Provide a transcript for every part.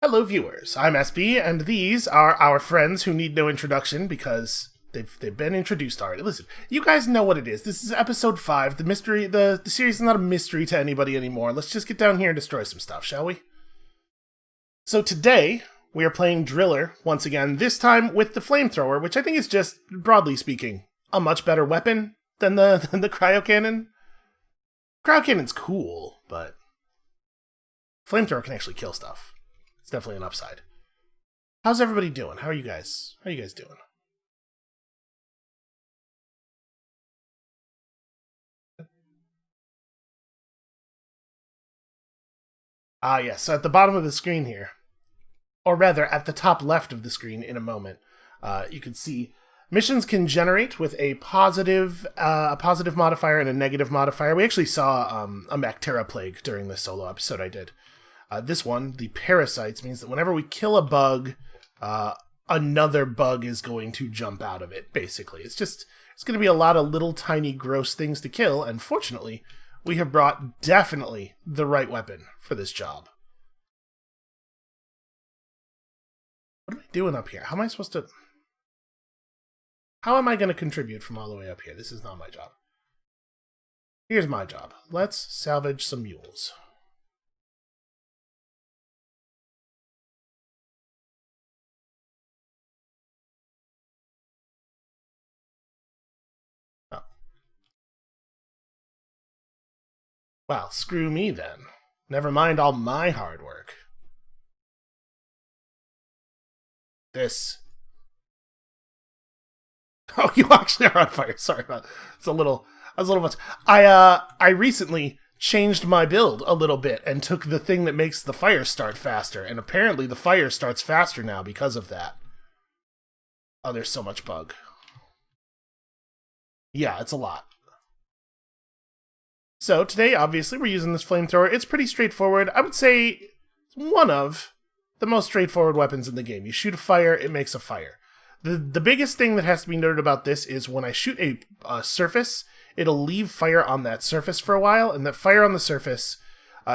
Hello viewers, I'm SB, and these are our friends who need no introduction because they've been introduced already. Listen, you guys know what it is. This is episode 5. The series is not a mystery to anybody anymore. Let's just get down here and destroy some stuff, shall we? So today, we are playing Driller once again, this time with the flamethrower, which I think is just, broadly speaking, a much better weapon than the cryo cannon. Cryo cannon's cool, but flamethrower can actually kill stuff. It's definitely an upside. How's everybody doing? How are you guys doing? Yes, so at the bottom of the screen here, or rather at the top left of the screen in a moment, you can see missions can generate with a positive modifier and a negative modifier. We actually saw a Bacteria plague during the solo episode I did. This one, the parasites, means that whenever we kill a bug, another bug is going to jump out of it, basically. It's going to be a lot of little tiny gross things to kill, and fortunately, we have brought definitely the right weapon for this job. What am I doing up here? How am I going to contribute from all the way up here? This is not my job. Here's my job. Let's salvage some mules. Well, screw me then. Never mind all my hard work. This. Oh, you actually are on fire. Sorry about that. That was a little much. I recently changed my build a little bit and took the thing that makes the fire start faster, and apparently the fire starts faster now because of that. Oh, there's so much bug. Yeah, it's a lot. So today, obviously, we're using this flamethrower. It's pretty straightforward. I would say it's one of the most straightforward weapons in the game. You shoot a fire, it makes a fire. The biggest thing that has to be noted about this is when I shoot a surface, it'll leave fire on that surface for a while, and that fire on the surface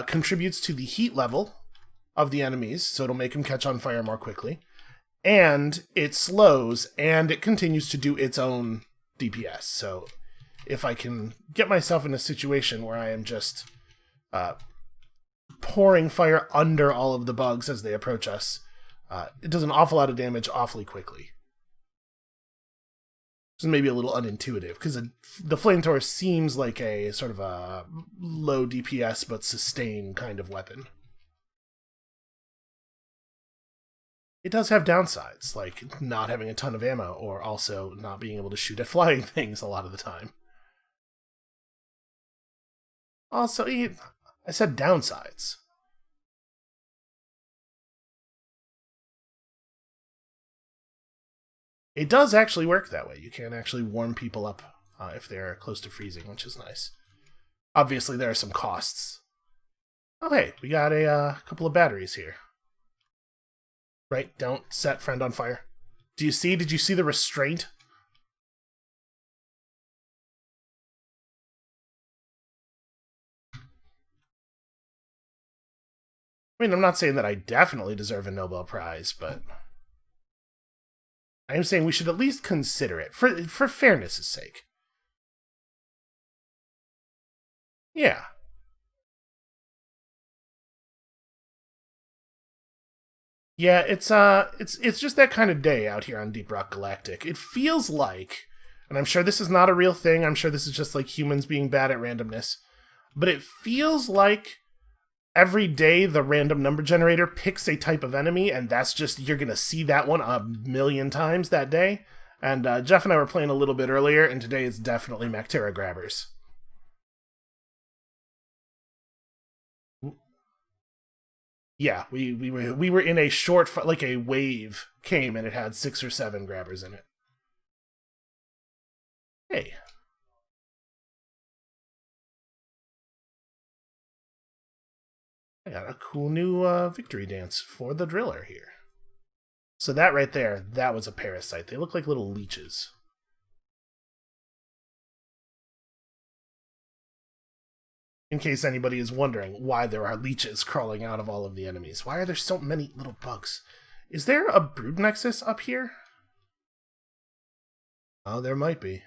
contributes to the heat level of the enemies, so it'll make them catch on fire more quickly. And it slows, and it continues to do its own DPS, so if I can get myself in a situation where I am just pouring fire under all of the bugs as they approach us, it does an awful lot of damage awfully quickly. This is maybe a little unintuitive, because the flamethrower seems like a sort of a low DPS but sustain kind of weapon. It does have downsides, like not having a ton of ammo, or also not being able to shoot at flying things a lot of the time. Also, I said downsides. It does actually work that way. You can actually warm people up if they're close to freezing, which is nice. Obviously, there are some costs. Oh, hey, we got a couple of batteries here. Right, don't set friend on fire. Did you see the restraint? I mean, I'm not saying that I definitely deserve a Nobel Prize, but I am saying we should at least consider it, for fairness' sake. Yeah. Yeah, it's just that kind of day out here on Deep Rock Galactic. It feels like, and I'm sure this is not a real thing, I'm sure this is just like humans being bad at randomness, but it feels like every day the random number generator picks a type of enemy, and that's just, you're going to see that one a million times that day. And Jeff and I were playing a little bit earlier, and today it's definitely Bacteria grabbers. Yeah, we were in a short, like a wave came, and it had 6 or 7 grabbers in it. Hey. I got a cool new victory dance for the driller here. So that right there, that was a parasite. They look like little leeches. In case anybody is wondering why there are leeches crawling out of all of the enemies. Why are there so many little bugs? Is there a brood nexus up here? Oh, there might be.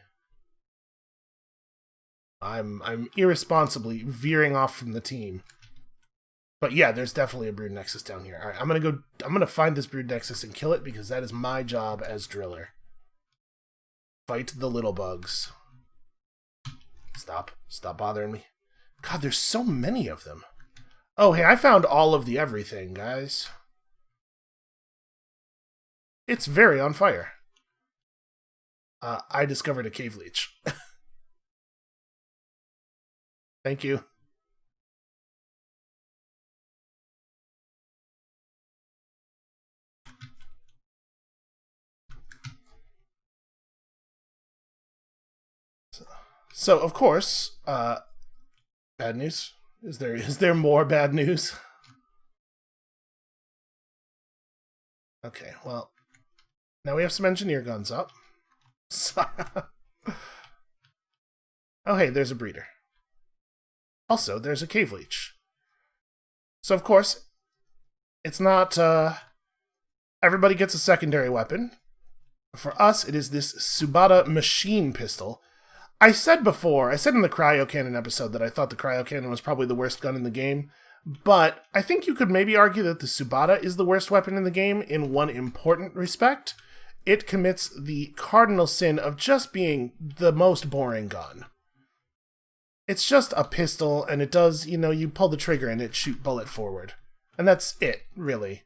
I'm irresponsibly veering off from the team. But yeah, there's definitely a brood nexus down here. Alright, I'm gonna find this brood nexus and kill it because that is my job as driller. Fight the little bugs. Stop bothering me. God, there's so many of them. Oh, hey, I found all of the everything, guys. It's very on fire. I discovered a cave leech. Thank you. So, of course, bad news? Is there more bad news? Okay, well, now we have some engineer guns up. Oh, hey, there's a breeder. Also, there's a cave leech. So, of course, it's not, everybody gets a secondary weapon. For us, it is this Subata machine pistol. I said in the cryo cannon episode that I thought the cryo cannon was probably the worst gun in the game, but I think you could maybe argue that the Subata is the worst weapon in the game in one important respect. It commits the cardinal sin of just being the most boring gun. It's just a pistol, and it does, you pull the trigger and it shoot bullet forward. And that's it, really.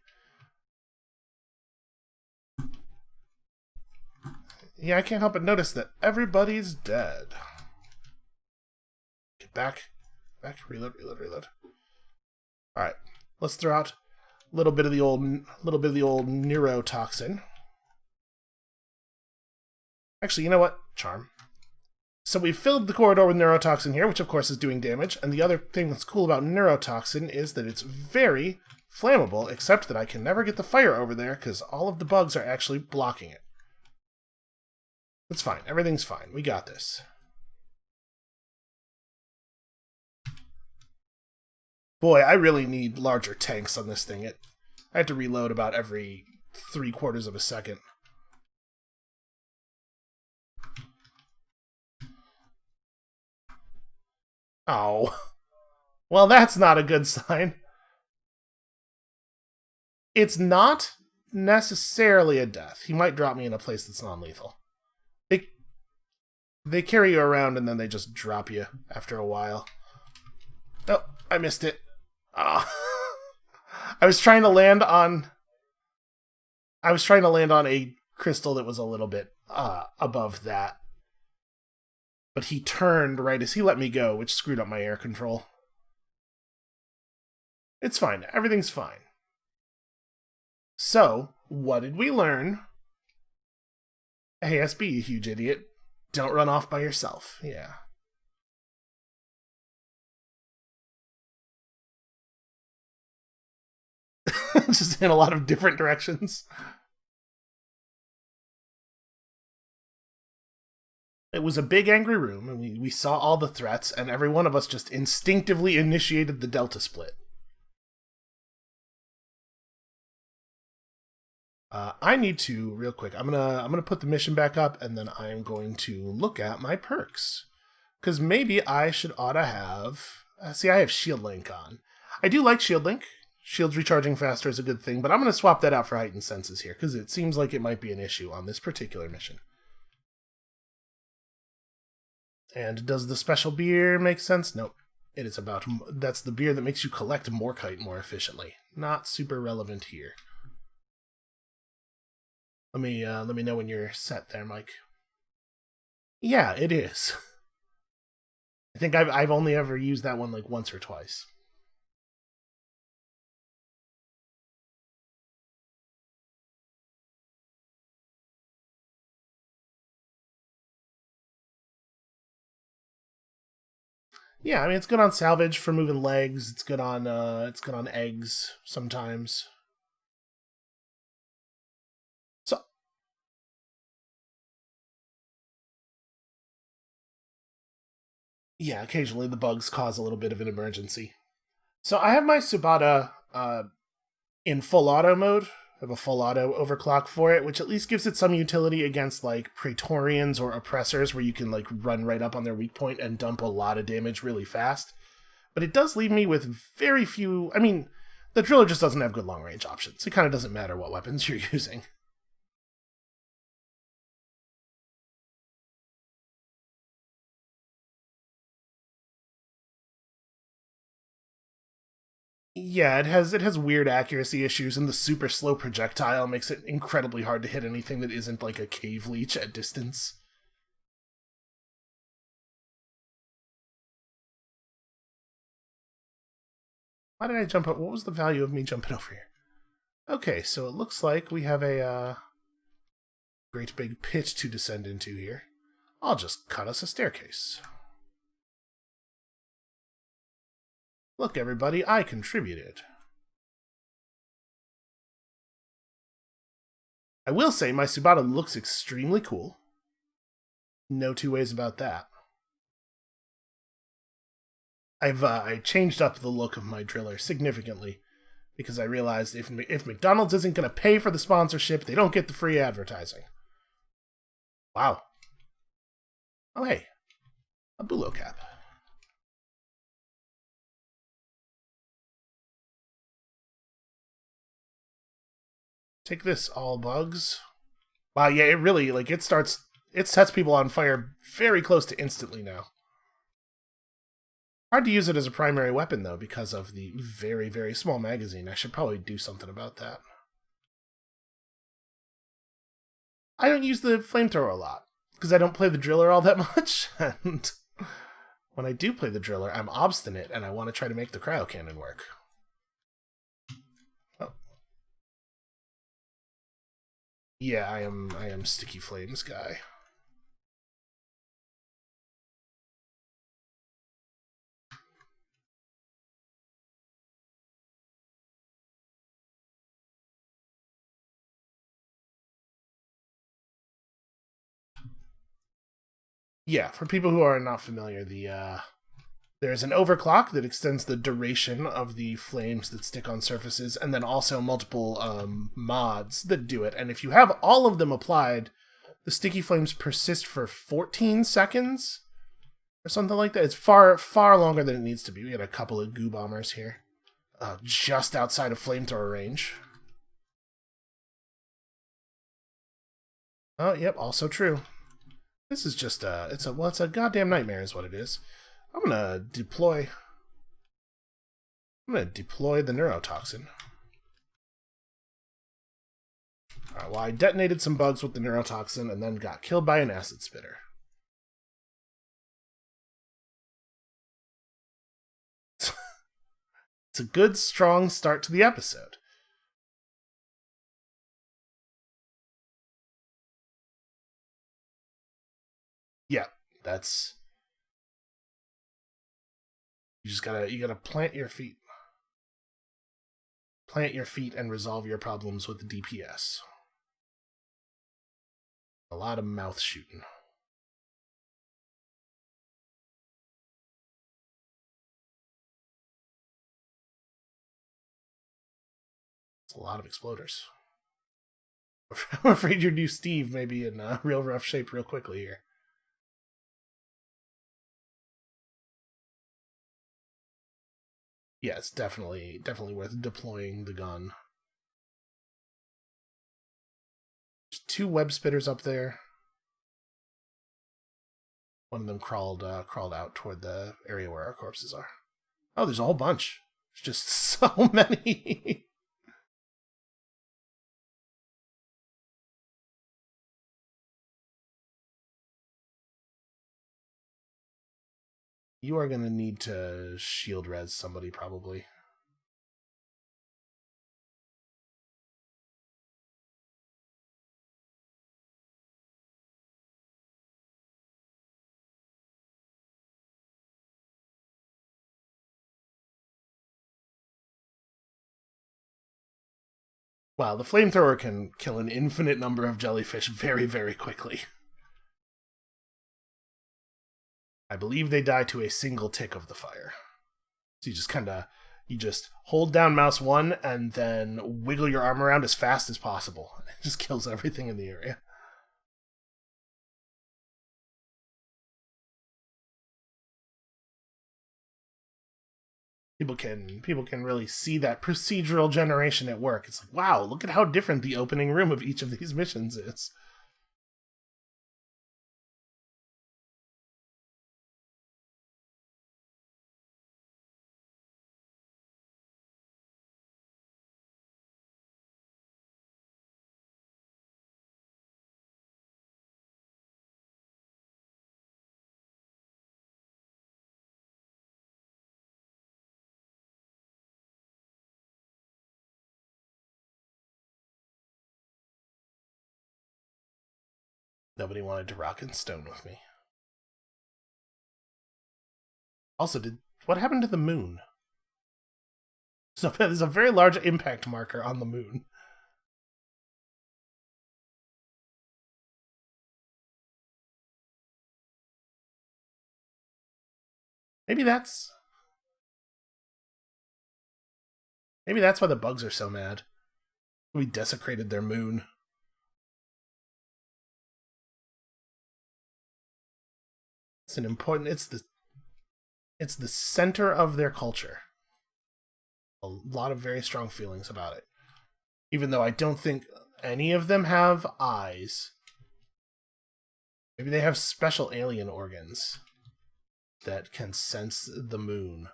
Yeah, I can't help but notice that everybody's dead. Get back. Reload. Alright, let's throw out a little bit of the old neurotoxin. Actually, you know what? Charm. So we've filled the corridor with neurotoxin here, which of course is doing damage, and the other thing that's cool about neurotoxin is that it's very flammable, except that I can never get the fire over there because all of the bugs are actually blocking it. It's fine. Everything's fine. We got this. Boy, I really need larger tanks on this thing. I have to reload about every 3/4 of a second. Oh. Well, that's not a good sign. It's not necessarily a death. He might drop me in a place that's non-lethal. They carry you around and then they just drop you after a while. Oh, I missed it. Ah. I was trying to land on a crystal that was a little bit above that. But he turned right as he let me go, which screwed up my air control. It's fine. Everything's fine. So, what did we learn? Hey, SB, you huge idiot. Don't run off by yourself. Yeah. Just in a lot of different directions. It was a big angry room, and we saw all the threats, and every one of us just instinctively initiated the Delta split. I need to, real quick, I'm gonna put the mission back up, and then I'm going to look at my perks. Because maybe I ought to have... see, I have Shield Link on. I do like Shield Link. Shields recharging faster is a good thing, but I'm going to swap that out for Heightened Senses here, because it seems like it might be an issue on this particular mission. And does the special beer make sense? Nope. It is about... That's the beer that makes you collect Morkite more efficiently. Not super relevant here. Let me know when you're set there, Mike. Yeah, it is. I think I've only ever used that one like once or twice. Yeah, I mean it's good on salvage for moving legs. It's good on eggs sometimes. So Yeah, occasionally the bugs cause a little bit of an emergency. So I have my Subata in full auto mode. I have a full auto overclock for it, which at least gives it some utility against like Praetorians or oppressors where you can like run right up on their weak point and dump a lot of damage really fast. But it does leave me with very few. I mean, the driller just doesn't have good long range options. It kind of doesn't matter what weapons you're using. Yeah, it has weird accuracy issues, and the super slow projectile makes it incredibly hard to hit anything that isn't like a cave leech at distance. Why did I jump up? What was the value of me jumping over here? Okay, so it looks like we have a great big pit to descend into here. I'll just cut us a staircase. Look, everybody, I contributed. I will say my Subata looks extremely cool. No two ways about that. I changed up the look of my driller significantly because I realized if McDonald's isn't going to pay for the sponsorship, they don't get the free advertising. Wow. Oh, hey. A bulo cap. Take this, all bugs. Wow, yeah, it really, like, it sets people on fire very close to instantly now. Hard to use it as a primary weapon, though, because of the very, very small magazine. I should probably do something about that. I don't use the flamethrower a lot, because I don't play the driller all that much, and when I do play the driller, I'm obstinate, and I want to try to make the cryo cannon work. Oh. Yeah, I am Sticky Flames guy. Yeah, for people who are not familiar, there's an overclock that extends the duration of the flames that stick on surfaces, and then also multiple mods that do it. And if you have all of them applied, the sticky flames persist for 14 seconds or something like that. It's far, far longer than it needs to be. We got a couple of goo bombers here, just outside of flamethrower range. Oh, yep, also true. This is just it's a goddamn nightmare is what it is. I'm gonna deploy the neurotoxin. Alright, well, I detonated some bugs with the neurotoxin and then got killed by an acid spitter. It's a good, strong start to the episode. Yeah, that's... you gotta plant your feet. Plant your feet and resolve your problems with the DPS. A lot of mouth shooting. It's a lot of exploders. I'm afraid your new Steve may be in real rough shape real quickly here. Yeah, it's definitely worth deploying the gun. There's 2 web spitters up there. One of them crawled out toward the area where our corpses are. Oh, there's a whole bunch. There's just so many. You are gonna need to shield res somebody probably. Wow, the flamethrower can kill an infinite number of jellyfish very, very quickly. I believe they die to a single tick of the fire. So you just hold down mouse 1 and then wiggle your arm around as fast as possible. It just kills everything in the area. People can really see that procedural generation at work. It's like, wow, look at how different the opening room of each of these missions is. Nobody wanted to rock and stone with me. Also, what happened to the moon? So there's a very large impact marker on the moon. Maybe that's why the bugs are so mad. We desecrated their moon. It's the center of their culture. A lot of very strong feelings about it. Even though I don't think any of them have eyes. Maybe they have special alien organs that can sense the moon.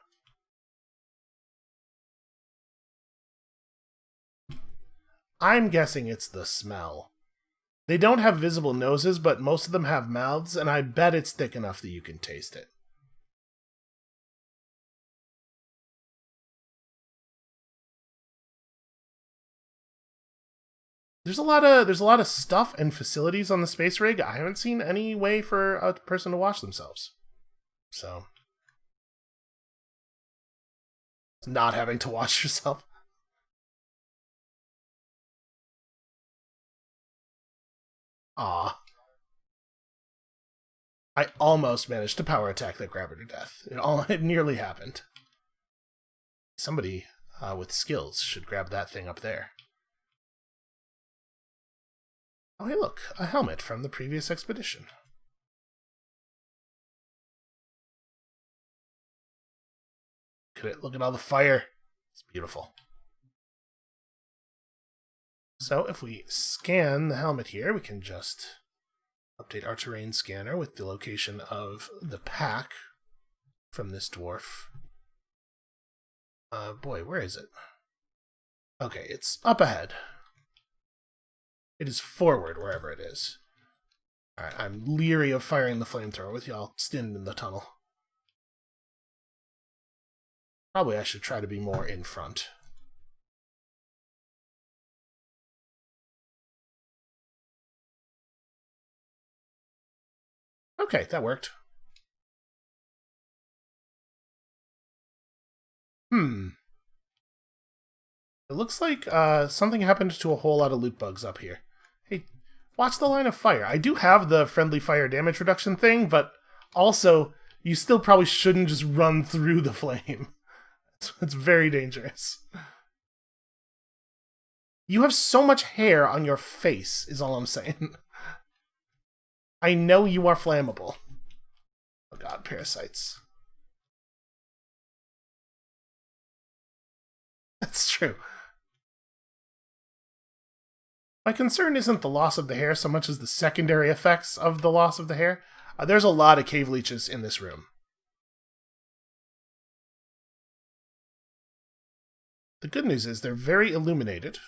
I'm guessing it's the smell. They don't have visible noses, but most of them have mouths, and I bet it's thick enough that you can taste it. There's a lot of stuff and facilities on the space rig. I haven't seen any way for a person to wash themselves. So, not having to wash yourself. Ah, I almost managed to power attack that grabber to death. It nearly happened. Somebody with skills should grab that thing up there. Oh, hey, look, a helmet from the previous expedition. Look at all the fire. It's beautiful. So if we scan the helmet here, we can just update our terrain scanner with the location of the pack from this dwarf. Boy, where is it? Okay, it's up ahead. It is forward, wherever it is. Alright, I'm leery of firing the flamethrower with y'all stinned in the tunnel. Probably I should try to be more in front. Okay, that worked. It looks like something happened to a whole lot of loot bugs up here. Hey, watch the line of fire. I do have the friendly fire damage reduction thing, but also, you still probably shouldn't just run through the flame. It's very dangerous. You have so much hair on your face, is all I'm saying. I know you are flammable. Oh god, parasites. That's true. My concern isn't the loss of the hair so much as the secondary effects of the loss of the hair. There's a lot of cave leeches in this room. The good news is they're very illuminated.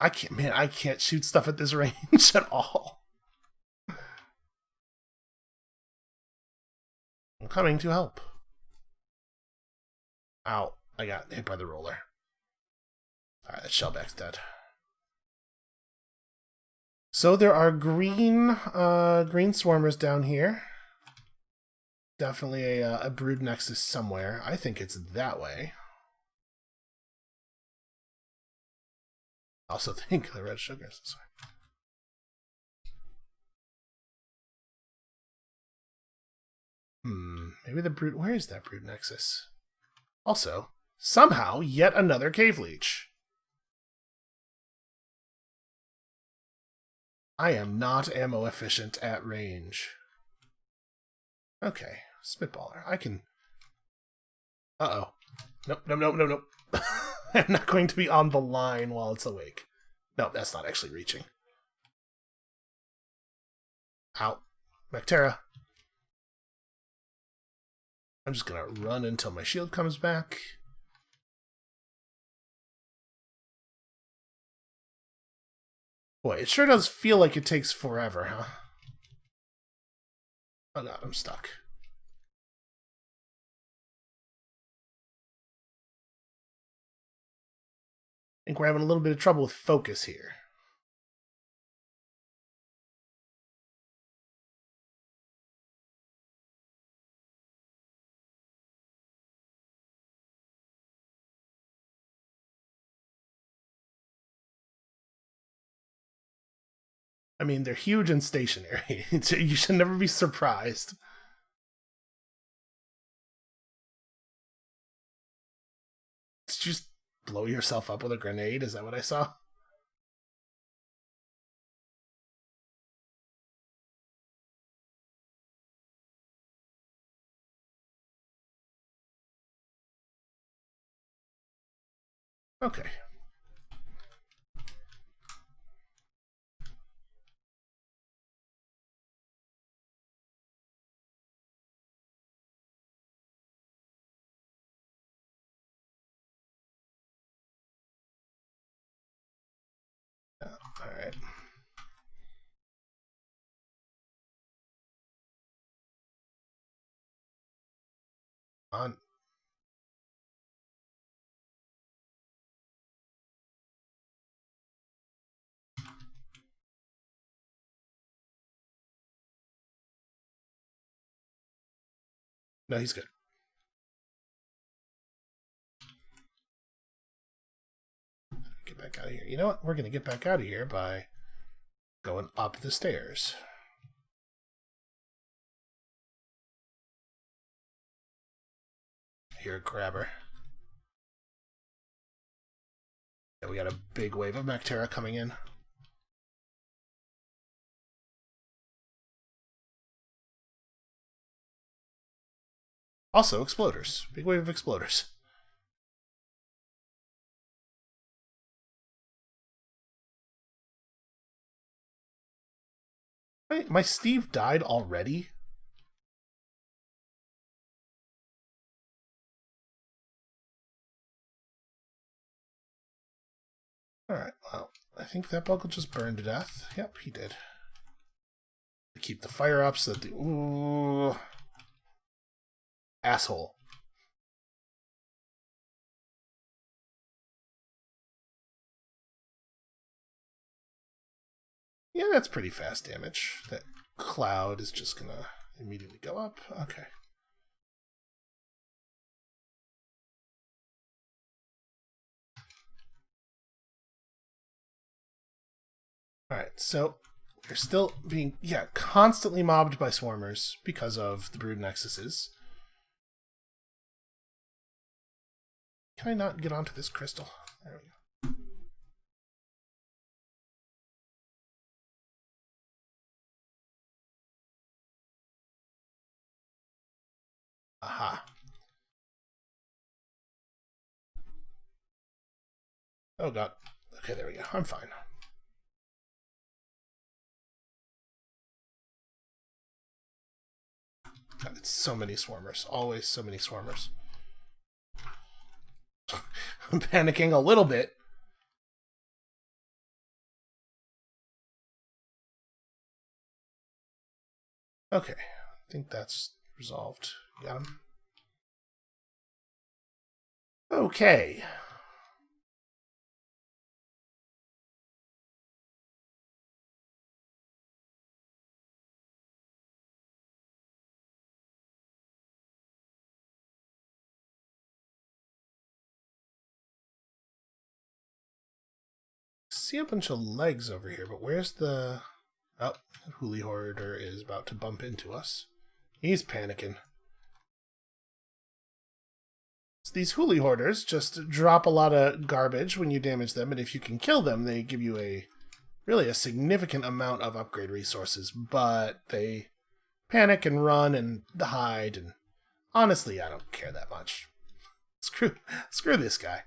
I can't shoot stuff at this range at all. I'm coming to help. Ow, I got hit by the roller. Alright, that shellback's dead. So there are green swarmers down here. Definitely a brood nexus somewhere. I think it's that way. Also think the red sugar is this way. Maybe the brute... Where is that brute nexus? Also, somehow, yet another cave leech. I am not ammo efficient at range. Okay, spitballer. I can... Uh-oh. Nope, nope, nope, nope, nope. I'm not going to be on the line while it's awake. No, that's not actually reaching. Ow. Bacteria. I'm just gonna run until my shield comes back. Boy, it sure does feel like it takes forever, huh? Oh god, I'm stuck. I think we're having a little bit of trouble with focus here. I mean, they're huge and stationary. You should never be surprised. Did you just blow yourself up with a grenade? Is that what I saw? Okay. Alright. On. No, he's good. Get back out of here. You know what? We're going to get back out of here by going up the stairs. Here, grabber. Yeah, we got a big wave of Bacteria coming in. Also, exploders. Big wave of exploders. Wait, my Steve died already? Alright, well, I think that bug will just burn to death. Yep, he did. Keep the fire up so that the... Ooh... Asshole. Yeah, that's pretty fast damage. That cloud is just gonna immediately go up. Okay. Alright, so we're still being, constantly mobbed by swarmers because of the brood nexuses. Can I not get onto this crystal? There we go. Aha. Oh god. Okay, there we go. I'm fine. God, it's so many swarmers. Always so many swarmers. I'm panicking a little bit. Okay, I think that's resolved. Got him. Okay. See a bunch of legs over here, but where's the... Oh, Huli Hoarder is about to bump into us. He's panicking. these huli hoarders just drop a lot of garbage when you damage them, and if you can kill them, they give you really a significant amount of upgrade resources, but they panic and run and hide, and honestly, I don't care that much. Screw this guy.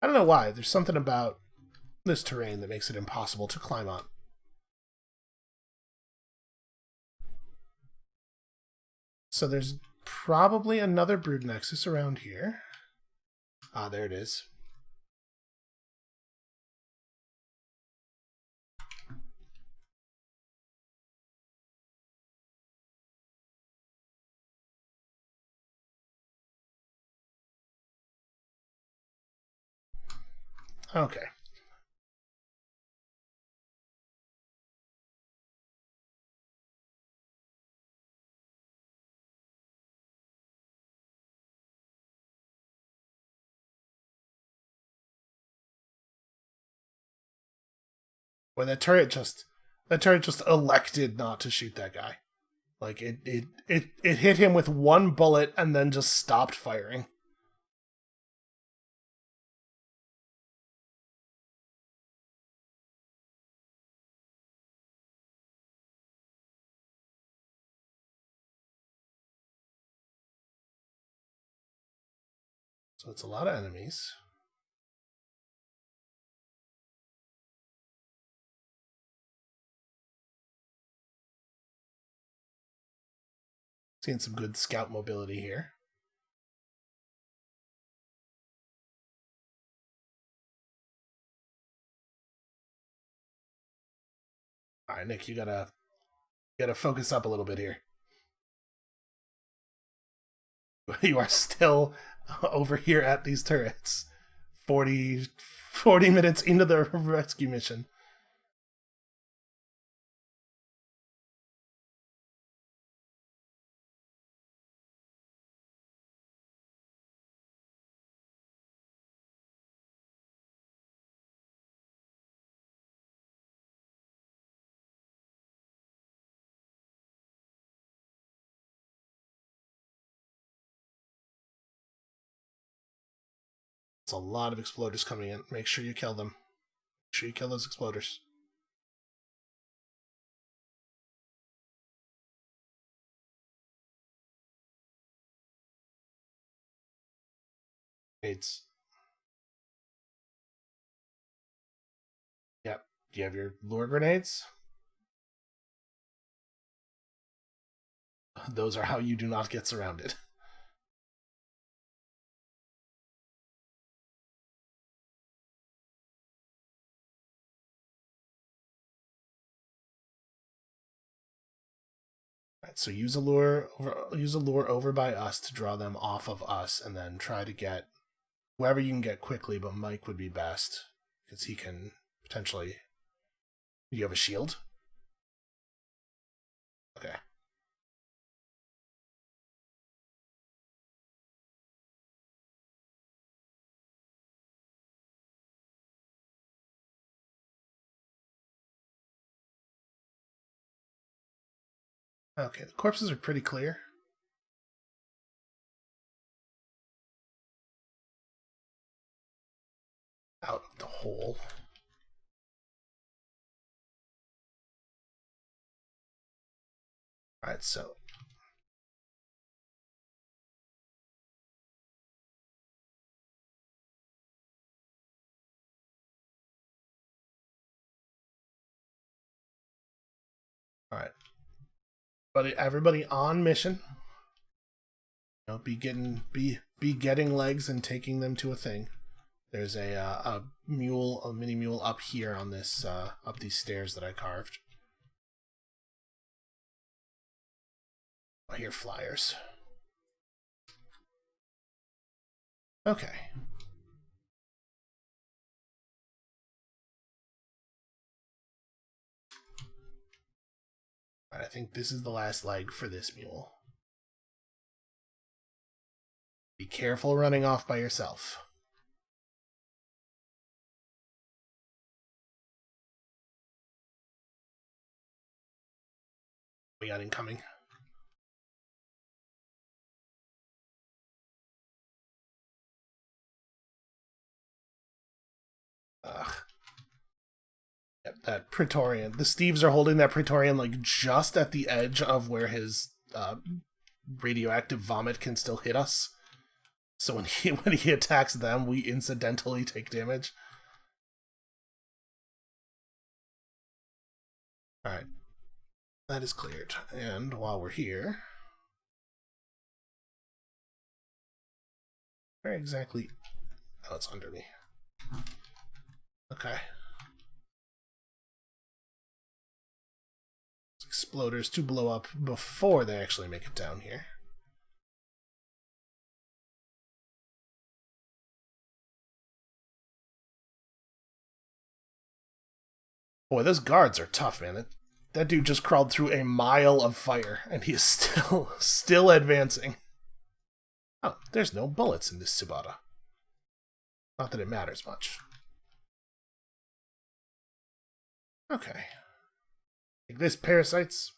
I don't know why. There's something about this terrain that makes it impossible to climb up. So there's probably another brood nexus around here. Ah, there it is. Okay. When the turret just elected not to shoot that guy. Like it hit him with one bullet and then just stopped firing. So it's a lot of enemies. Seeing some good scout mobility here. All right, Nick, you gotta focus up a little bit here. You are still over here at these turrets. 40 minutes into the rescue mission. It's a lot of exploders coming in. Make sure you kill them. Make sure you kill those exploders. Grenades. Yep. Do you have your lure grenades? Those are how you do not get surrounded. Right, so use a lure over by us to draw them off of us, and then try to get whoever you can get quickly. But Mike would be best because he can potentially. Do you have a shield? Okay. Okay, the corpses are pretty clear. Out of the hole. Alright, so. Alright. But everybody on mission. You know, be getting legs and taking them to a thing. There's a mini mule up here on this up these stairs that I carved. I hear flyers. Okay. I think this is the last leg for this mule. Be careful running off by yourself. We got incoming. Ugh. Yep, that Praetorian. The Steves are holding that Praetorian like just at the edge of where his radioactive vomit can still hit us. So when he attacks them, we incidentally take damage. Alright. That is cleared. And while we're here... Where exactly... Oh, it's under me. Okay. Exploders to blow up before they actually make it down here. Boy, those guards are tough, man. That dude just crawled through a mile of fire, and he is still advancing. Oh, there's no bullets in this Tsubata. Not that it matters much. Okay. Like this, parasites.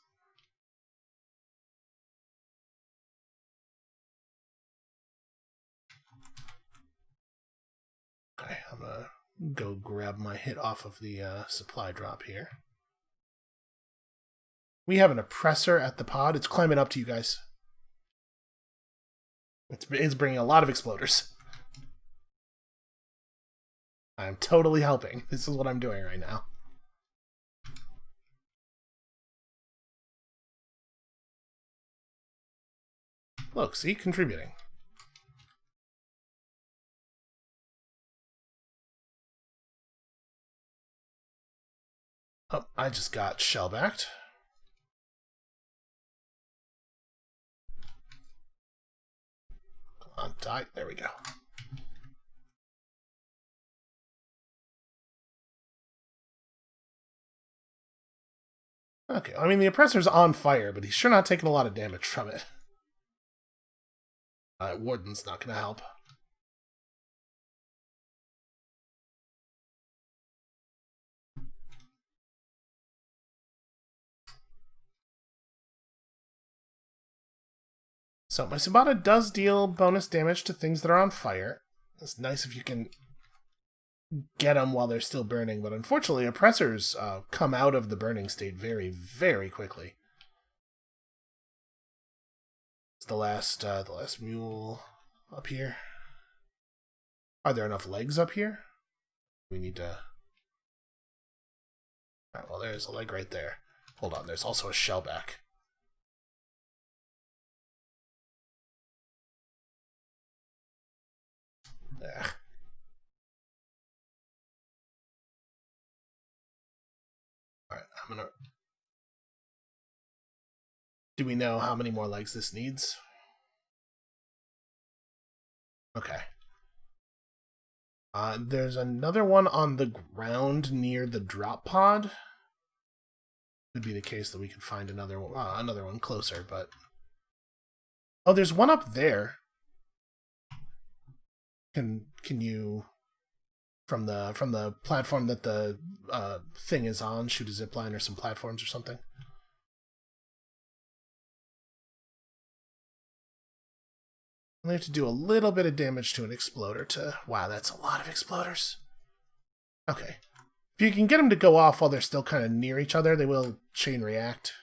Okay, I'm gonna go grab my hit off of the supply drop here. We have an oppressor at the pod. It's climbing up to you guys. It's bringing a lot of exploders. I'm totally helping. This is what I'm doing right now. Look, see? Contributing. Oh, I just got shellbacked. Come on, die. There we go. Okay, I mean, the oppressor's on fire, but he's sure not taking a lot of damage from it. Warden's not going to help. So my Sabata does deal bonus damage to things that are on fire. It's nice if you can get them while they're still burning, but unfortunately oppressors come out of the burning state very, very quickly. It's the last mule up here. Are there enough legs up here? We need to... Alright, well, there's a leg right there. Hold on, there's also a shellback. There. Alright, I'm gonna... Do we know how many more legs this needs? Okay. There's another one on the ground near the drop pod. Could be the case that we could find another one closer, but... Oh, there's one up there. Can you... From the platform that the thing is on, shoot a zipline or some platforms or something? I have to do a little bit of damage to an exploder to... Wow, that's a lot of exploders. Okay. If you can get them to go off while they're still kind of near each other, they will chain react.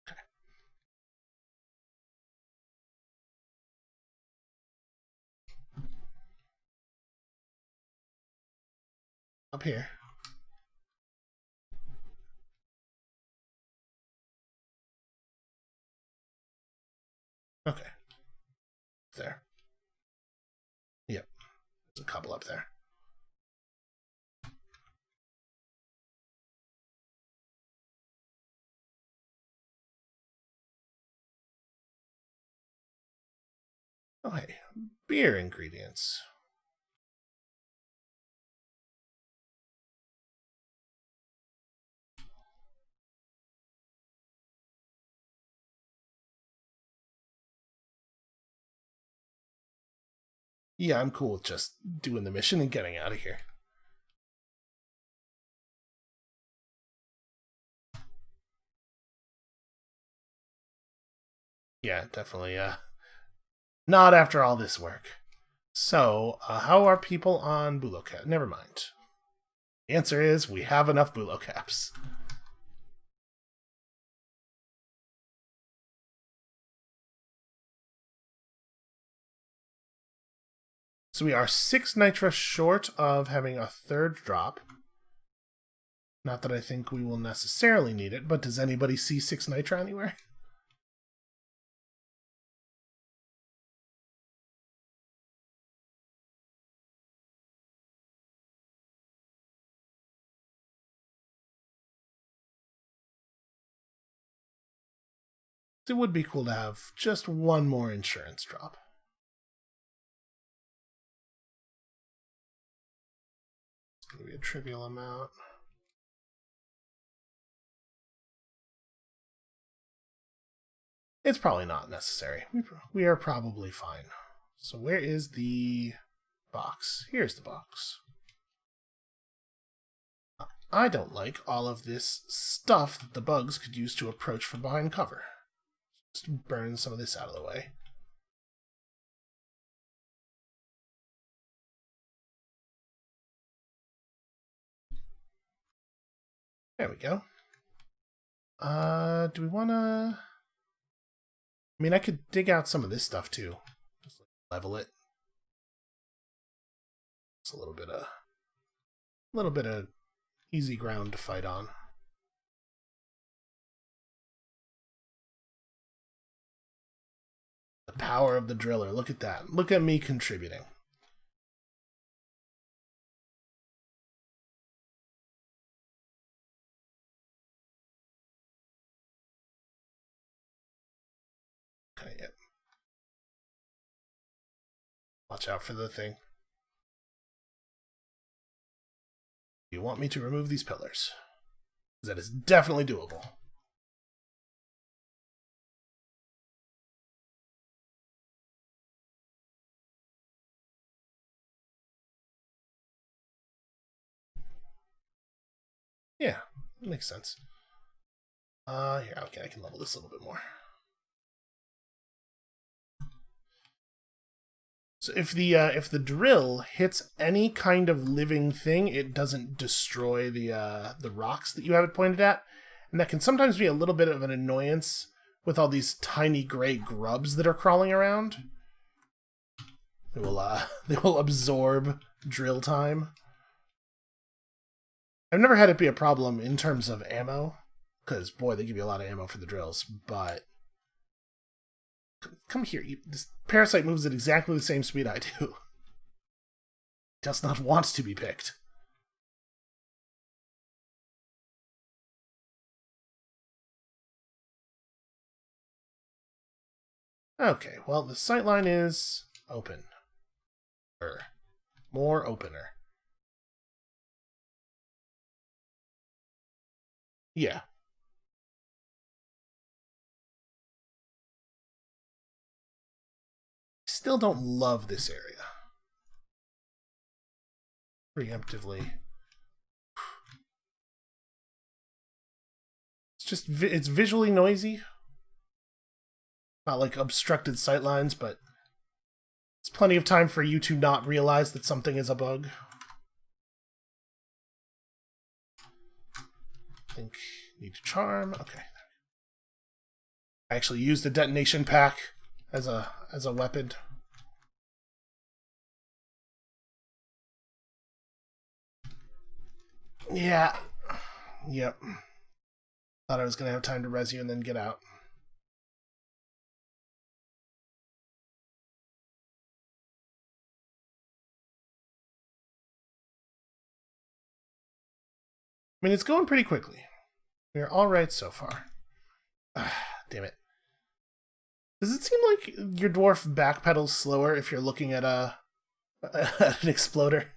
Okay. Up here. Okay. There. Yep. There's a couple up there. Oh, hey. Beer ingredients. Yeah, I'm cool with just doing the mission and getting out of here. Yeah, definitely. Not after all this work. So, how are people on Bulo Cap? Never mind. The answer is we have enough Bulo Caps. So we are 6 nitra short of having a third drop. Not that I think we will necessarily need it, but does anybody see 6 nitra anywhere? It would be cool to have just one more insurance drop. It's going to be a trivial amount. It's probably not necessary. We are probably fine. So where is the box? Here's the box. I don't like all of this stuff that the bugs could use to approach from behind cover. Just burn some of this out of the way. There we go. Do we want to... I mean, I could dig out some of this stuff, too. Just level it. It's a little bit of easy ground to fight on. The power of the driller. Look at that. Look at me contributing. Okay, yep. Watch out for the thing. You want me to remove these pillars? That is definitely doable. Yeah, that makes sense. Here, okay, I can level this a little bit more. So if the drill hits any kind of living thing, it doesn't destroy the rocks that you have it pointed at, and that can sometimes be a little bit of an annoyance with all these tiny gray grubs that are crawling around. They will absorb drill time. I've never had it be a problem in terms of ammo, because boy, they give you a lot of ammo for the drills. But come here, this parasite moves at exactly the same speed I do. Does not want to be picked. Okay, well, the sightline is open. More opener. Yeah. Still don't love this area. Preemptively. It's visually noisy. Not like obstructed sightlines, but it's plenty of time for you to not realize that something is a bug. I think need to charm. Okay. I actually used the detonation pack as a weapon. Yeah. Yep. Thought I was gonna have time to res you and then get out. I mean, it's going pretty quickly. We're all right so far. Damn it. Does it seem like your dwarf backpedals slower if you're looking at an exploder?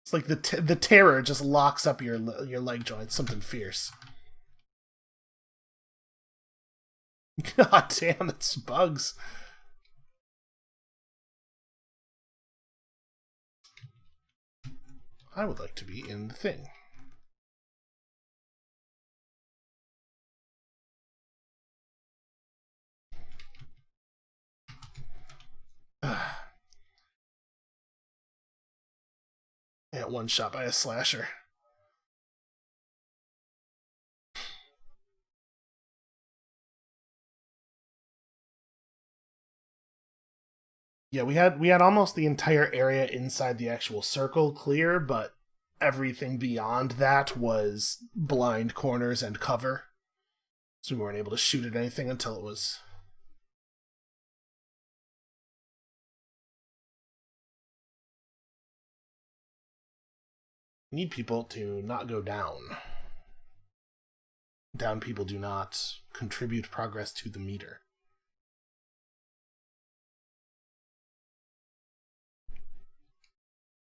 It's like the terror just locks up your leg joints. Something fierce. God damn, that's bugs. I would like to be in the thing. Yeah, one shot by a slasher. Yeah, we had almost the entire area inside the actual circle clear, but everything beyond that was blind corners and cover. So we weren't able to shoot at anything until it was... We need people to not go down. Down people do not contribute progress to the meter.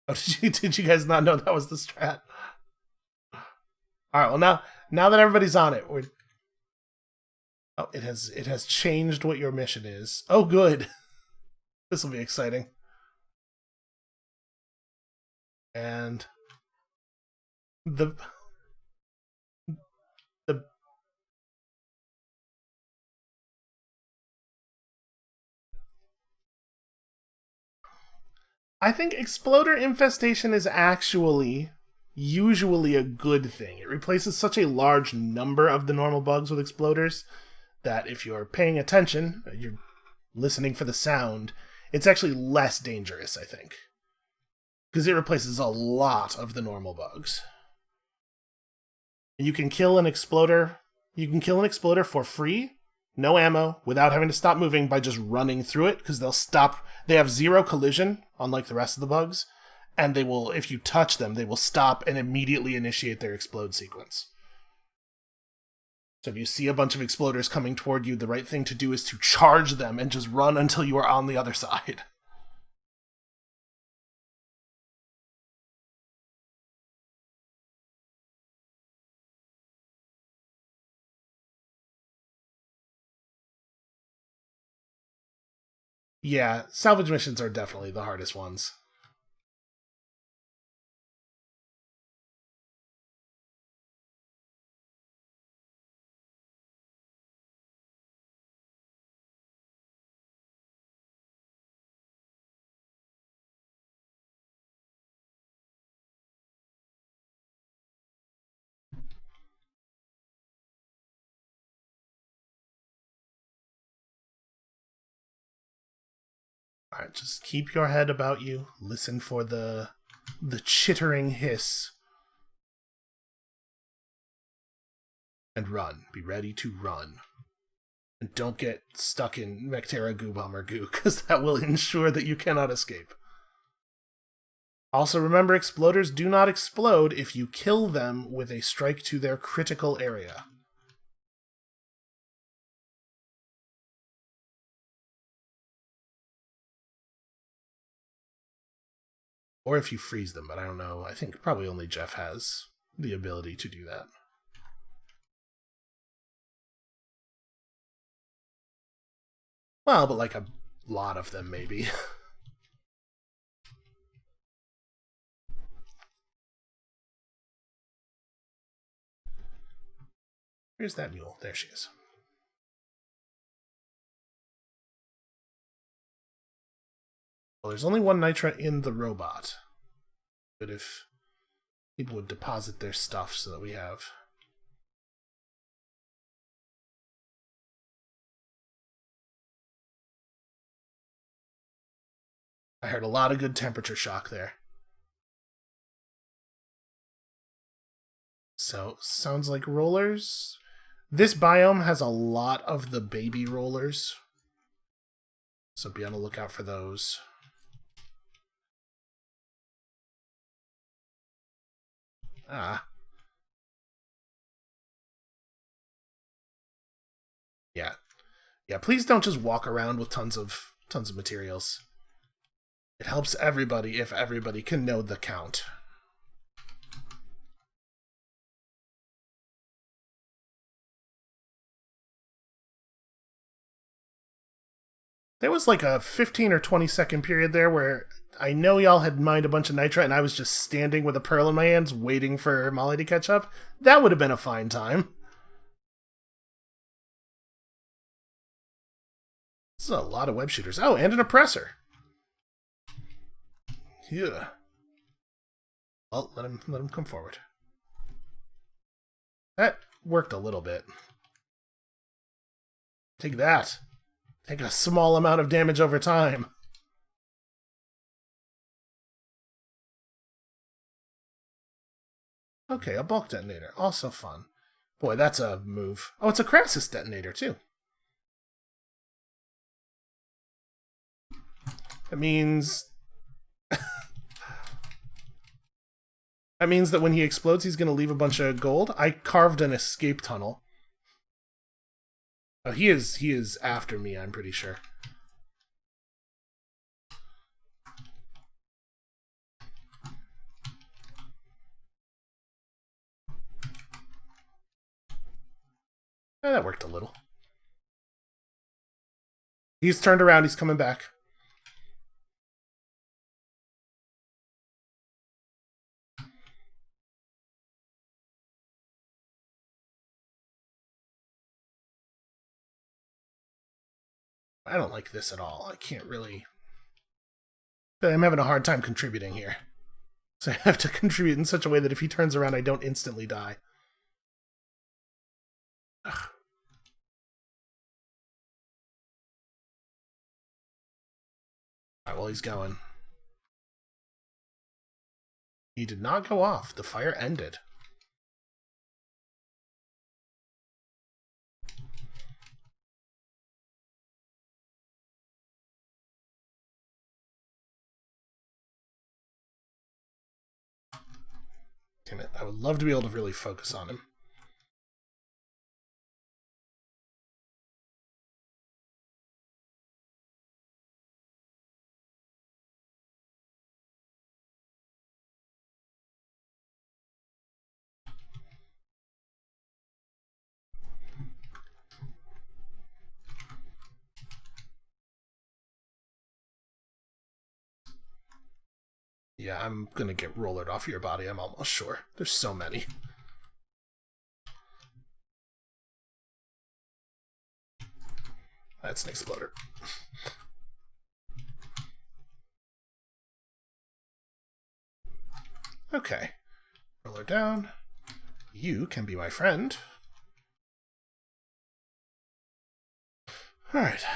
Oh, did you guys not know that was the strat? Alright, well now that everybody's on it, we're... Oh, it has changed what your mission is. Oh, good. This will be exciting. And the I think Exploder Infestation is actually usually a good thing. It replaces such a large number of the normal bugs with exploders that if you're paying attention, you're listening for the sound, it's actually less dangerous, I think. Because it replaces a lot of the normal bugs. You can kill an exploder. You can kill an exploder for free, no ammo, without having to stop moving by just running through it, because they'll stop. They have zero collision, unlike the rest of the bugs, and they will, if you touch them, they will stop and immediately initiate their explode sequence. So if you see a bunch of exploders coming toward you, the right thing to do is to charge them and just run until you are on the other side. Yeah, salvage missions are definitely the hardest ones. Alright, just keep your head about you. Listen for the chittering hiss. And run. Be ready to run. And don't get stuck in Vectera Goo Bomber Goo, because that will ensure that you cannot escape. Also remember, exploders do not explode if you kill them with a strike to their critical area. Or if you freeze them, but I don't know. I think probably only Jeff has the ability to do that. Well, but like a lot of them, maybe. Where's that mule? There she is. Well, there's only one Nitra in the robot. But if people would deposit their stuff so that we have... I heard a lot of good temperature shock there. So, sounds like rollers. This biome has a lot of the baby rollers. So be on the lookout for those. Ah. Yeah. Yeah, please don't just walk around with tons of materials. It helps everybody if everybody can know the count. There was like a 15 or 20 second period there where I know y'all had mined a bunch of nitra, and I was just standing with a pearl in my hands, waiting for Molly to catch up. That would have been a fine time. This is a lot of web shooters. Oh, and an oppressor. Yeah. Well, let him come forward. That worked a little bit. Take that. Take a small amount of damage over time. Okay, a bulk detonator. Also fun. Boy, that's a move. Oh, it's a Crassus detonator, too. That means... that means that when he explodes, he's going to leave a bunch of gold. I carved an escape tunnel. Oh, he is after me, I'm pretty sure. That worked a little. He's turned around, he's coming back. I don't like this at all. I can't really... I'm having a hard time contributing here. So I have to contribute in such a way that if he turns around, I don't instantly die. Ugh. Alright, well, he's going. He did not go off. The fire ended. Damn it. I would love to be able to really focus on him. Yeah, I'm gonna get rollered off your body, I'm almost sure. There's so many. That's an exploder. Okay. Roller down. You can be my friend. Alright.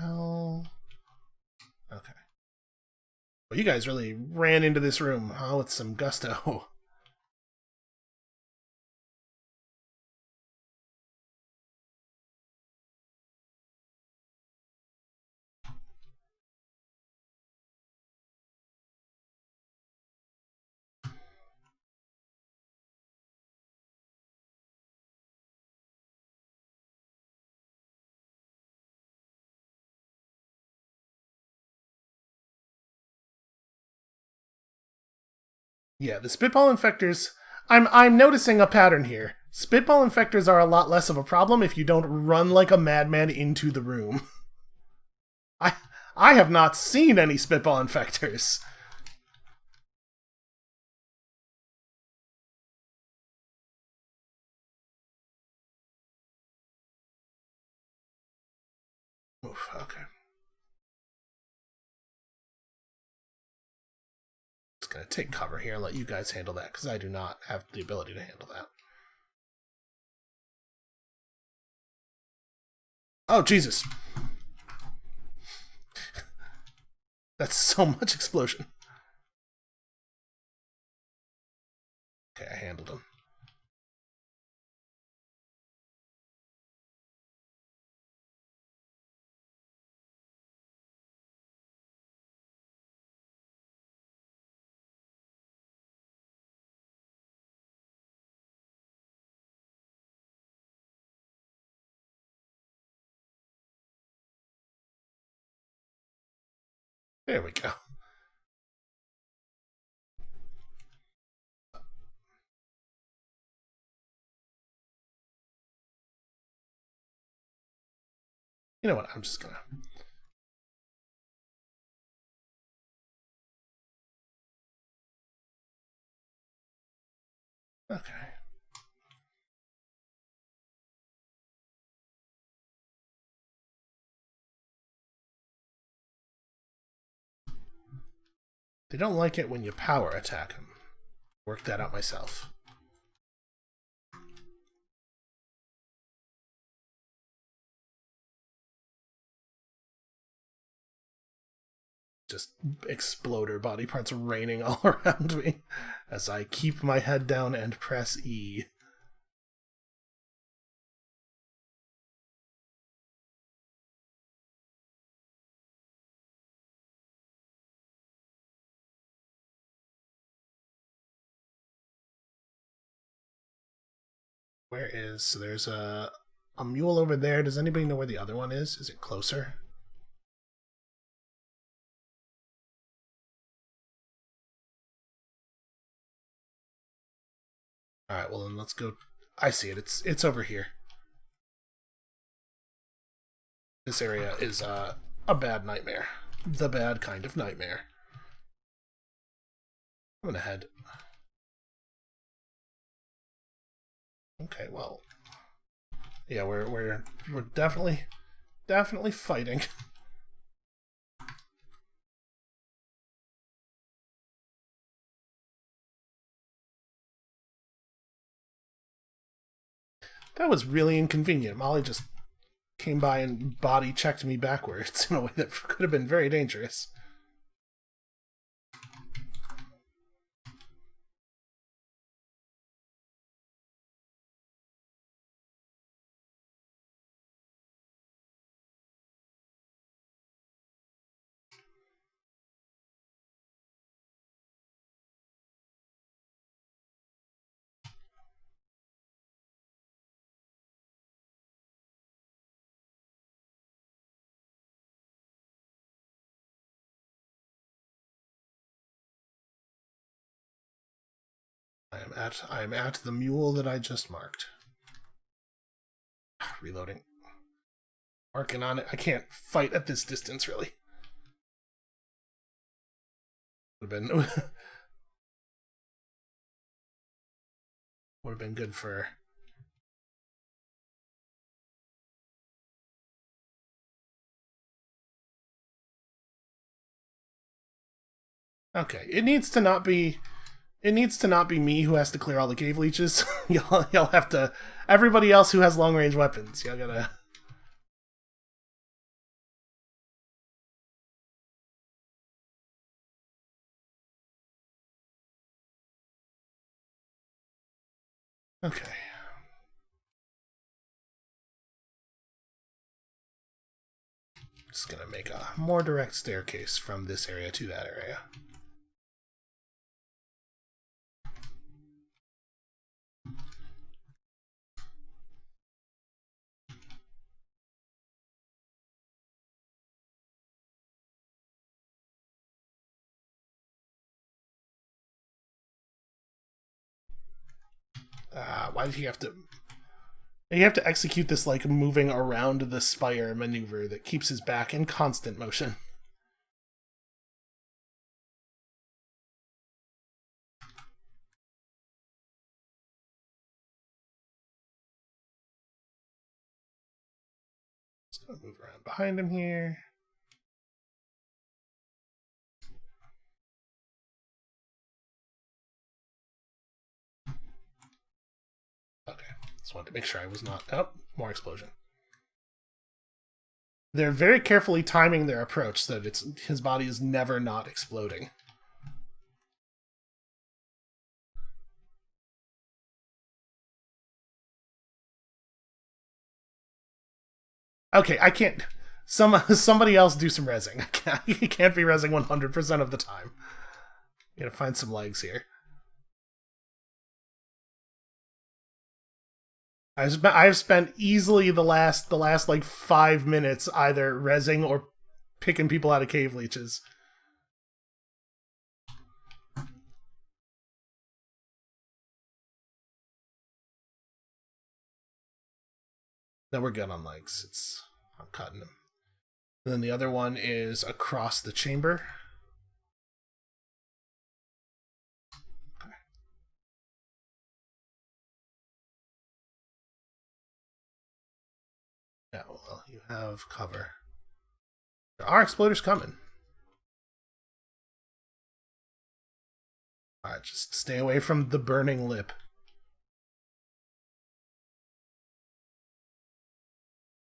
Well... Okay. Well, you guys really ran into this room, huh, with some gusto. Yeah, the spitball infectors... I'm noticing a pattern here. Spitball infectors are a lot less of a problem if you don't run like a madman into the room. I have not seen any spitball infectors. Oof, okay. Just gonna take cover here and let you guys handle that, because I do not have the ability to handle that. Oh, Jesus. That's so much explosion. Okay, I handled him. There we go. You know what? I'm just gonna... Okay. They don't like it when you power attack them. Work that out myself. Just exploder body parts raining all around me as I keep my head down and press E. Where is... So there's a mule over there. Does anybody know where the other one is? Is it closer? Alright, well then let's go... I see it. It's over here. This area is a bad nightmare. The bad kind of nightmare. I'm gonna head... Okay, well... Yeah, we're definitely fighting. That was really inconvenient. Molly just came by and body checked me backwards in a way that could have been very dangerous. I am at the mule that I just marked. Reloading. Working on it. I can't fight at this distance, really. Would have been good for... Okay, it needs to not be me who has to clear all the cave leeches. Y'all have to... Everybody else who has long-range weapons, y'all gotta... Okay. Just gonna make a more direct staircase from this area to that area. Why did he have to... You have to execute this, like, moving around the spire maneuver that keeps his back in constant motion. Just gonna move around behind him here. Just wanted to make sure I was not... Oh, more explosion. They're very carefully timing their approach so that his body is never not exploding. Okay, I can't... Somebody else do some rezzing. You can't be rezzing 100% of the time. You gotta find some legs here. I've spent easily the last like 5 minutes either rezzing or picking people out of cave leeches. No, we're good on legs. I'm cutting them. And then the other one is across the chamber. Okay. Yeah, well, you have cover. There are exploders coming. Alright, just stay away from the burning lip.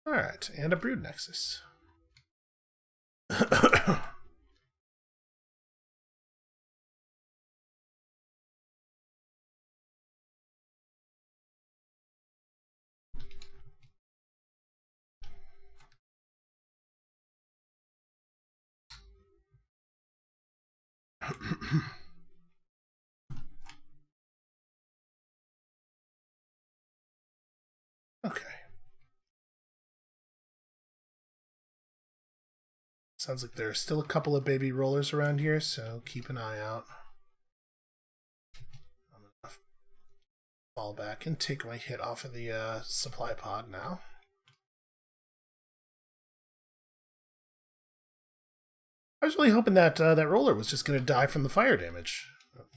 Alright, and a brood nexus. Okay. Sounds like there are still a couple of baby rollers around here, so keep an eye out. I'm gonna fall back and take my hit off of the supply pod now. I was really hoping that that roller was just going to die from the fire damage.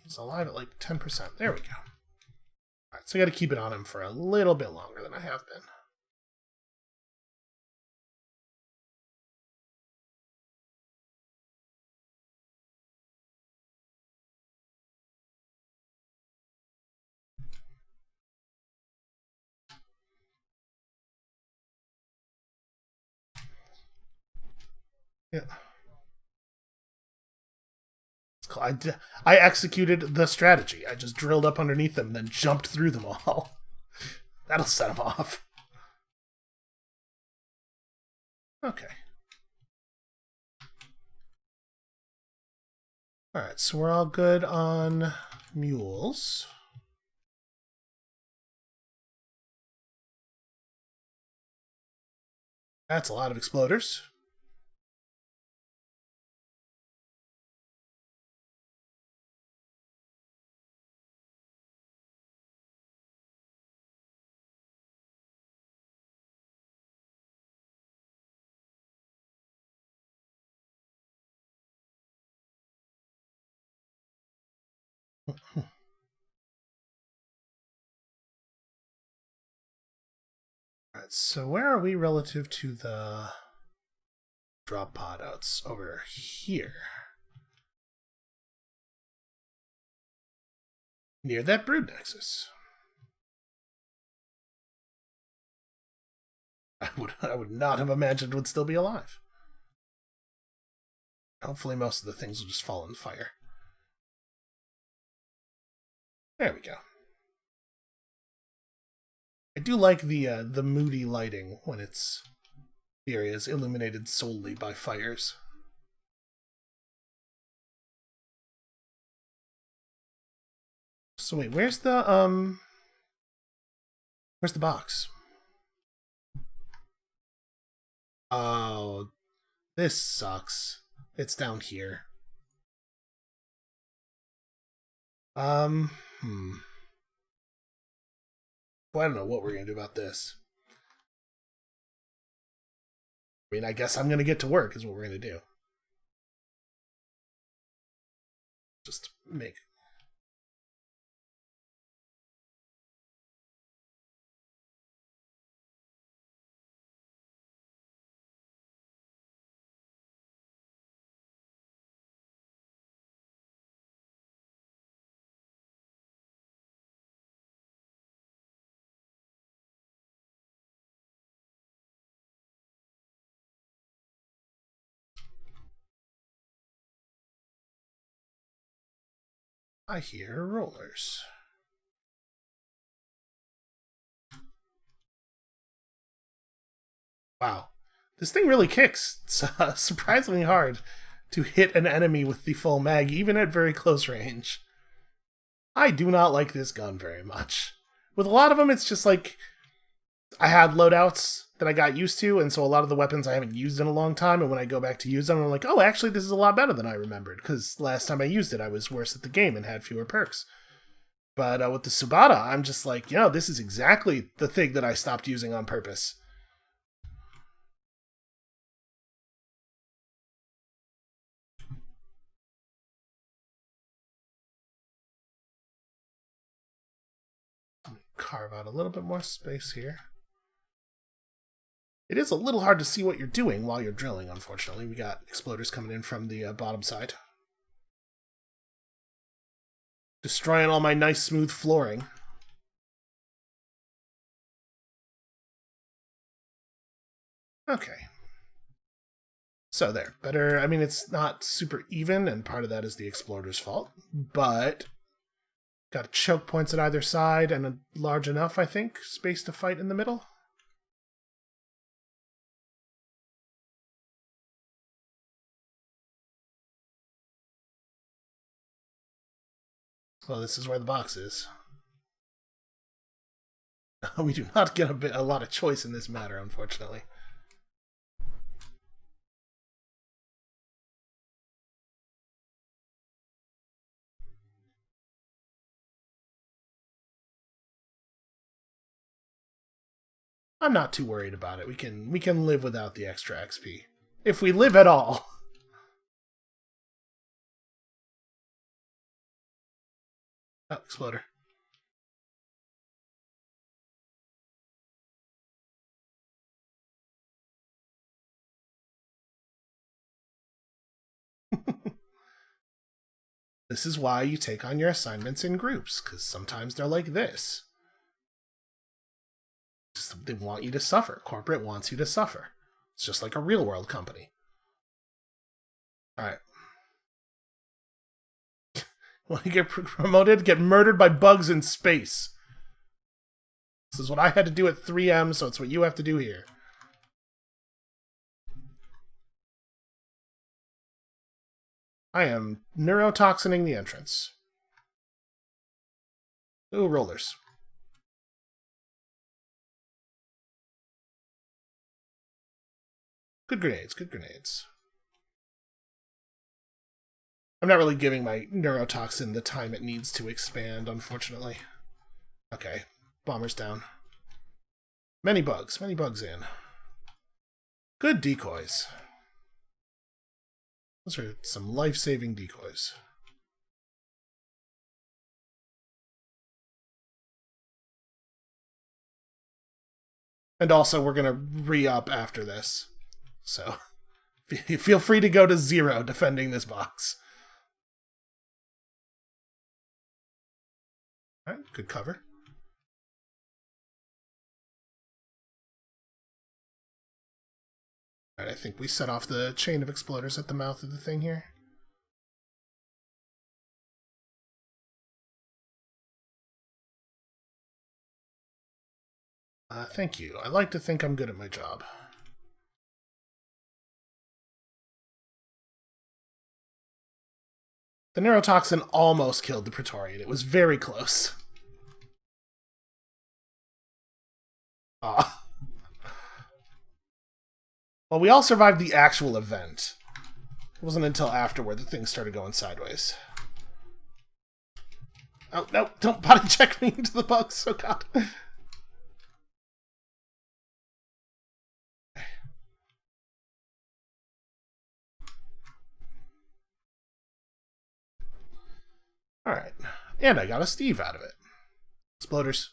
He's alive at like 10%. There we go. Alright, so I got to keep it on him for a little bit longer than I have been. Yeah. I executed the strategy. I just drilled up underneath them and then jumped through them all. That'll set them off. Okay. Alright, so we're all good on mules. That's a lot of exploders. Alright, so where are we relative to the drop pod outs? Over here. Near that brood nexus. I would not have imagined would still be alive. Hopefully most of the things will just fall in fire. There we go. I do like the moody lighting when it's the area is illuminated solely by fires. So wait, where's the box? Oh, this sucks. It's down here. Well, I don't know what we're gonna do about this. I mean, I guess I'm gonna get to work is what we're gonna do. Just make... I hear rollers. Wow. This thing really kicks. It's surprisingly hard to hit an enemy with the full mag, even at very close range. I do not like this gun very much. With a lot of them, it's just like I had loadouts that I got used to, and so a lot of the weapons I haven't used in a long time, and when I go back to use them, I'm like, oh, actually, this is a lot better than I remembered, because last time I used it, I was worse at the game and had fewer perks. But with the Subata, I'm just like, this is exactly the thing that I stopped using on purpose. carve out a little bit more space here. It is a little hard to see what you're doing while you're drilling, unfortunately. We got exploders coming in from the bottom side. Destroying all my nice smooth flooring. Okay. So there. Better, I mean, it's not super even, and part of that is the exploder's fault, but got choke points at either side and a large enough, I think, space to fight in the middle. Well, this is where the box is. We do not get a lot of choice in this matter, unfortunately. I'm not too worried about it. We can live without the extra XP. If we live at all. Oh, exploder. This is why you take on your assignments in groups, because sometimes they're like this. They want you to suffer. Corporate wants you to suffer. It's just like a real world company. Alright. Want to get promoted? Get murdered by bugs in space. This is what I had to do at 3M, so it's what you have to do here. I am neurotoxining the entrance. Ooh, rollers. Good grenades, good grenades. I'm not really giving my neurotoxin the time it needs to expand, unfortunately. Okay, bomber's down. Many bugs in. Good decoys. Those are some life-saving decoys. And also, we're going to re-up after this. So, feel free to go to 0 defending this box. Alright, good cover. Alright, I think we set off the chain of exploders at the mouth of the thing here. Thank you. I like to think I'm good at my job. The neurotoxin almost killed the Praetorian. It was very close. Ah. Well, we all survived the actual event. It wasn't until afterward that things started going sideways. Oh, no, don't body check me into the bugs. Oh, God. Alright. And I got a Steve out of it. Exploders.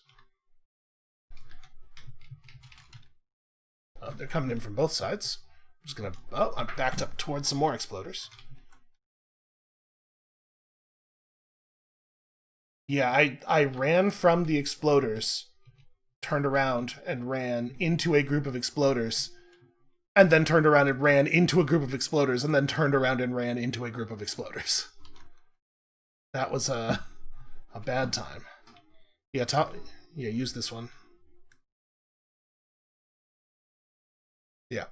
Oh, they're coming in from both sides. I'm just gonna... Oh, I'm backed up towards some more exploders. Yeah, I ran from the exploders, turned around and ran into a group of exploders, and then turned around and ran into a group of exploders, and then turned around and ran into a group of exploders. That was a bad time. Yeah, use this one. Yeah.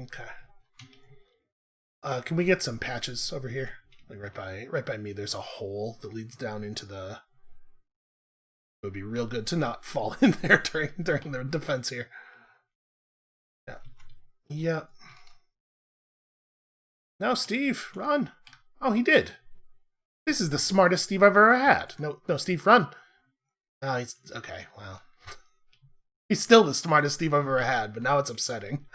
Okay. Can we get some patches over here? Like right by me, there's a hole that leads down into the... It would be real good to not fall in there during the defense here. Yeah. Yeah. No, Steve, run. Oh, he did. This is the smartest Steve I've ever had. No, Steve, run. Oh, he's... Okay, well... He's still the smartest thief I've ever had, but now it's upsetting.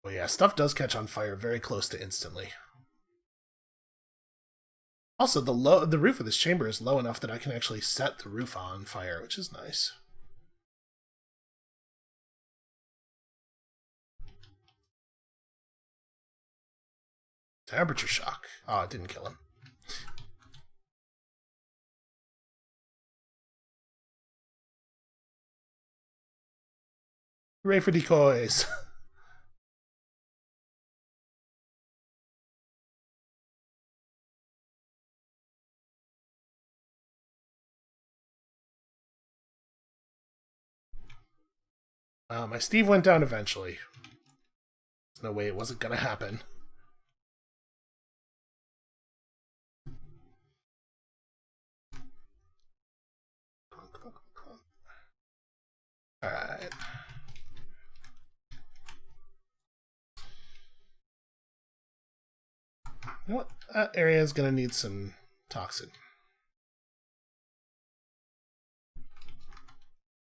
Well, yeah, stuff does catch on fire very close to instantly. Also, the roof of this chamber is low enough that I can actually set the roof on fire, which is nice. Temperature shock. Oh, it didn't kill him. Hooray for decoys. My Steve went down eventually. There's no way it wasn't gonna happen. Alright. You know what? That area is gonna need some toxin.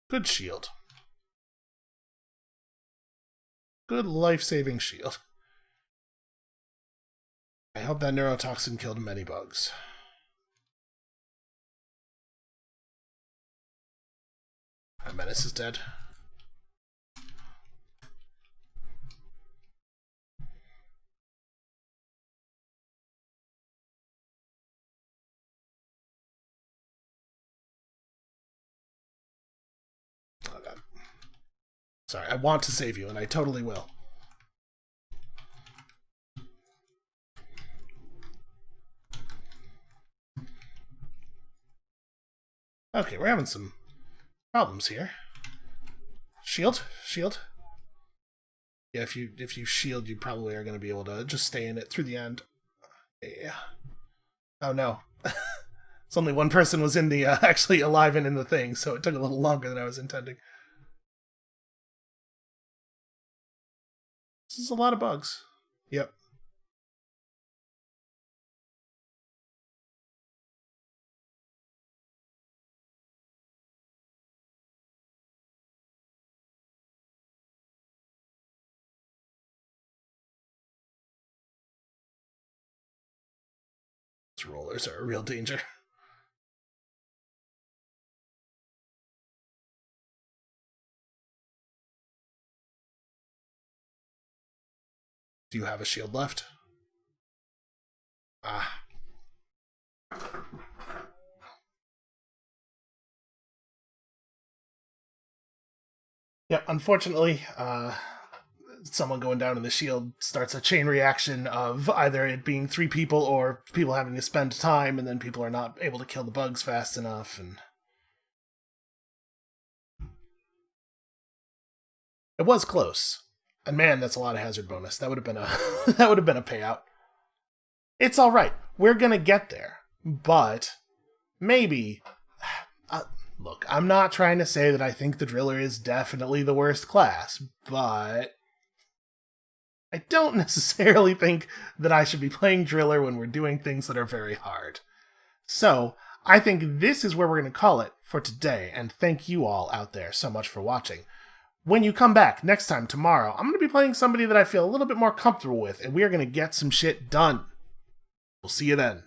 Good shield. Good life-saving shield. I hope that neurotoxin killed many bugs. My menace is dead. Oh god. Sorry, I want to save you, and I totally will. Okay, we're having some problems here. Shield? Shield? Yeah, if you shield, you probably are going to be able to just stay in it through the end. Yeah. Oh no. It's only one person was in the, actually alive and in the thing, so it took a little longer than I was intending. This is a lot of bugs. Yep. These rollers are a real danger. Do you have a shield left? Ah. Yep, unfortunately, someone going down in the shield starts a chain reaction of either it being 3 people or people having to spend time, and then people are not able to kill the bugs fast enough, and it was close. And man, that's a lot of hazard bonus. That would have been a that would have been a payout. It's all right. We're gonna get there, but maybe. Look, I'm not trying to say that I think the driller is definitely the worst class, but I don't necessarily think that I should be playing driller when we're doing things that are very hard. So I think this is where we're going to call it for today, and thank you all out there so much for watching. When you come back next time tomorrow, I'm going to be playing somebody that I feel a little bit more comfortable with, and we are going to get some shit done. We'll see you then.